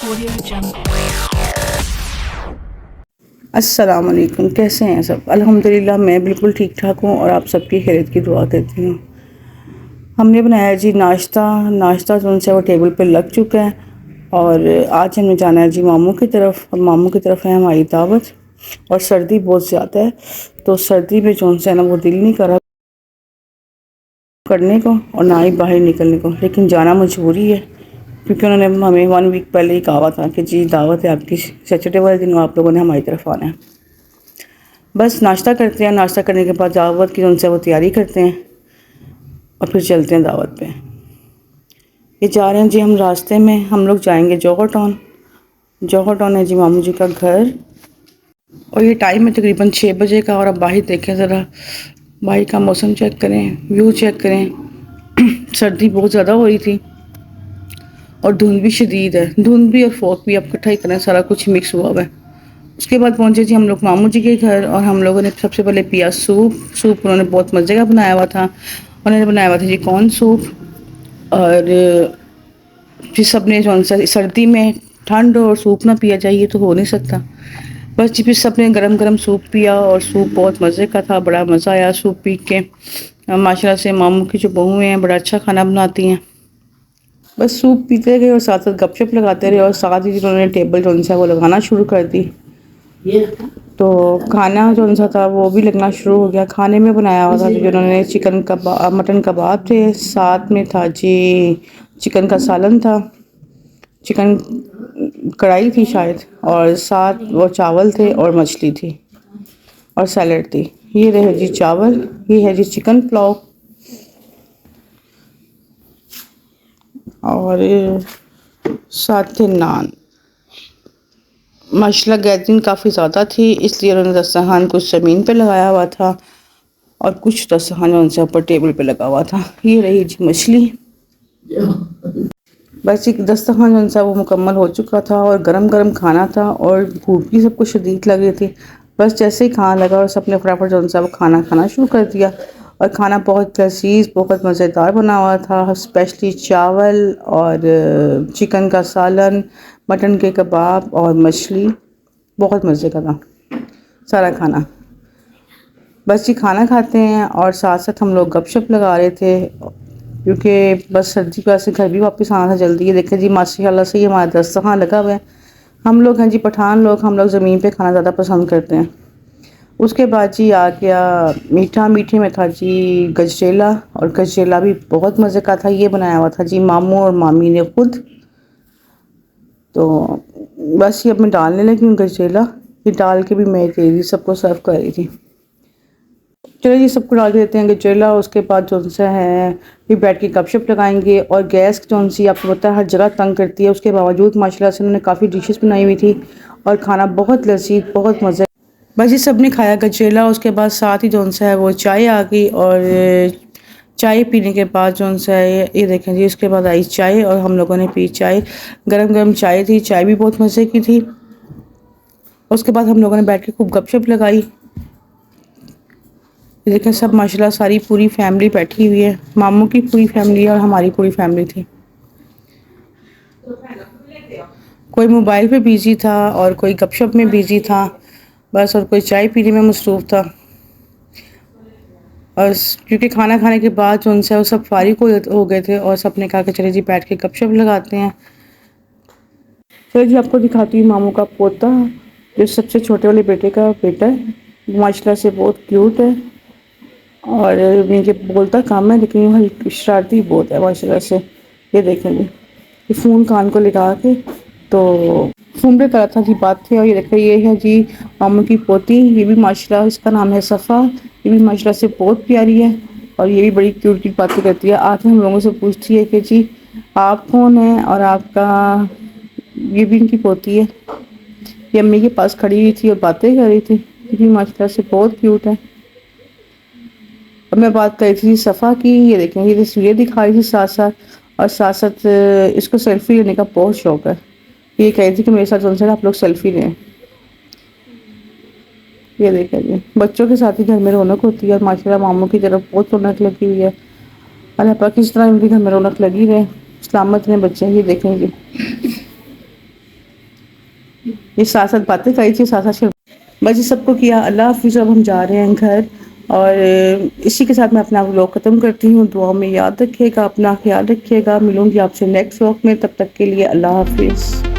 Audio Jungle. अस्सलाम वालेकुम। कैसे हैं सब? अल्हम्दुलिल्लाह मैं बिल्कुल ठीक ठाक हूँ और आप सबकी खैरियत की दुआ करती हूँ। हमने बनाया जी नाश्ता। नाश्ता जो है वो टेबल पे लग चुका है और आज हमें जाना है जी मामू की तरफ। और मामू की तरफ है हमारी दावत और सर्दी बहुत ज़्यादा है, तो सर्दी में जो है ना वो दिल नहीं कर रहा करने को और ना ही बाहर निकलने को, लेकिन जाना मजबूरी है क्योंकि उन्होंने हमें 1 वीक पहले ही कहा था कि जी दावत है आपकी, सैटरडे वाले दिन आप लोगों ने हमारी तरफ आना है। बस नाश्ता करते हैं, नाश्ता करने के बाद दावत की उनसे वो तैयारी करते हैं और फिर चलते हैं दावत पे। ये जा रहे हैं जी हम रास्ते में, हम लोग जाएंगे जौहर टाउन। जौहर टाउन है जी मामू जी का घर और ये टाइम है तकरीबन 6 बजे का। और अब बाहर देखें ज़रा, बाहर का मौसम चेक करें, व्यू चेक करें। सर्दी बहुत ज़्यादा हो रही थी और धुंध भी शदीद है, धुंध भी और फॉग भी, अब इकट्ठा ही तरह सारा कुछ मिक्स हुआ हुआ है। उसके बाद पहुंचे जी हम लोग मामू जी के घर और हम लोगों ने सबसे पहले पिया सूप। सूप उन्होंने बहुत मज़े का बनाया हुआ था। उन्होंने बनाया हुआ था जी कॉर्न सूप। और फिर सब ने जो सा सर्दी में ठंड और सूप ना पिया जाए ये तो हो नहीं सकता। बस जी फिर सब ने गरम गरम सूप पिया और सूप बहुत मज़े का था, बड़ा मज़ा आया सूप पी के। माशाल्लाह से मामू की जो बहू हैं बड़ा अच्छा खाना बनाती हैं। बस सूप पीते गए और साथ साथ गपशप लगाते रहे और साथ ही जिन्होंने टेबल जो है वो लगाना शुरू कर दी। तो खाना जो सा था वो भी लगना शुरू हो गया। खाने में बनाया हुआ था जिन्होंने चिकन कबाब, मटन कबाब थे, साथ में था जी चिकन का सालन था, चिकन कढ़ाई थी शायद, और साथ वो चावल थे और मछली थी और सैलड थी। ये रहे जी चावल, ये है जी चिकन पुलाव और साथ थे नान। माशाल्लाह गैदरिंग काफ़ी ज़्यादा थी, इसलिए उन्होंने दस्तरखान कुछ ज़मीन पे लगाया हुआ था और कुछ दस्तरखान उनसे ऊपर टेबल पे लगा हुआ था। ये रही जी मछली। बस एक दस्तरखान जो सा वो मुकम्मल हो चुका था और गरम गरम खाना था और भूख भी सबको शदीद लग रही थी। बस जैसे ही खाना लगा और सबने फटाफट जो सा वो खाना खाना शुरू कर दिया और खाना बहुत लजीज, बहुत मज़ेदार बना हुआ था। स्पेशली चावल और चिकन का सालन, मटन के कबाब और मछली, बहुत मज़े का था सारा खाना। बस जी खाना खाते हैं और साथ साथ हम लोग गपशप लगा रहे थे क्योंकि बस सर्दी की वजह से घर भी वापस आना था जल्दी। ये देखें जी माशाल्लाह से ही हमारा दस्तरखान लगा हुआ है। हम लोग हैं जी पठान लोग, हम लोग ज़मीन पे खाना ज़्यादा पसंद करते हैं। उसके बाद जी आ गया मीठा। मीठे में था जी गजरेला और गजरेला भी बहुत मज़े का था। ये बनाया हुआ था जी मामू और मामी ने खुद। तो बस ये अब मैं डालने लगी हूँ गजरेला, ये डाल के भी मैं दे रही सबको सर्व कर रही थी। चलो ये सबको डाल देते हैं गजरेला। उसके बाद जो सा है फिर बैठ के गपशप लगाएंगे। और गैस जो सी आपको पता है हर जगह तंग करती है, उसके बावजूद माशाल्लाह से उन्होंने काफ़ी डिशेस बनाई हुई थी और खाना बहुत लजीज, बहुत मज़े। बस ये सब ने खाया गजरेला। उसके बाद साथ ही जो सा है वो चाय आ गई और चाय पीने के बाद जो सा है ये देखें जी उसके बाद आई चाय और हम लोगों ने पी चाय। गरम गरम चाय थी, चाय भी बहुत मज़े की थी। उसके बाद हम लोगों ने बैठ के खूब गपशप लगाई। देखें सब माशाल्लाह सारी पूरी फैमिली बैठी हुई है, मामू की पूरी फैमिली और हमारी पूरी फैमिली थी। कोई मोबाइल पे बिजी था और कोई गपशप में बिजी था बस, और कोई चाय पीने में मसरूफ़ था। और क्योंकि खाना खाने के बाद जो उनसे वो सब फारिग हो गए थे और सब ने कहा कि चले जी बैठ के गपशप लगाते हैं। चलो जी आपको दिखाती हूँ मामू का पोता, जो सबसे छोटे वाले बेटे का बेटा है। माशाल्लाह से बहुत क्यूट है और मुझे बोलता कम है लेकिन वह शरारती बहुत है माशाल्लाह से। ये देखेंगे ये फ़ोन कान को लगा के तो फ़ोन पे कर रहा था जी बात थी। और ये देखें ये है जी मामू की पोती, ये भी माशाल्लाह इसका नाम है सफ़ा। ये भी माशाल्लाह से बहुत प्यारी है और ये भी बड़ी क्यूट क्यूट बातें करती है। आके हम लोगों से पूछती है कि जी आप कौन हैं और आपका, ये भी इनकी पोती है। ये अम्मी के पास खड़ी हुई थी और बातें कर रही थी। ये भी माशाल्लाह से बहुत क्यूट है। अब मैं बात कर रही थी सफ़ा की। ये देखें ये तस्वीरें दिखा रही थी साथ साथ, और साथ साथ इसको सेल्फी लेने का बहुत शौक है। ये कह रही थी कि मेरे साथ उनसे आप लोग सेल्फी लें। ये देखें जी बच्चों के साथ ही घर में रौनक होती है और माशाल्लाह मामू की तरफ बहुत रौनक लगी हुई है। अल्लाह पाक इस तरह इनके घर में रौनक लगी रहे, सलामत रहे बच्चे। ये देखें जी ये साथ साथ बातें करी थी, साथ साथ बस ये सबको किया। अल्लाह हाफिज़। अब हम जा रहे हैं घर, और इसी के साथ मैं अपना व्लॉग ख़त्म करती हूँ। दुआ में याद रखिएगा, अपना ख्याल रखिएगा। मिलूंगी आपसे नेक्स्ट व्लॉग में, तब तक के लिए अल्लाह हाफिज़।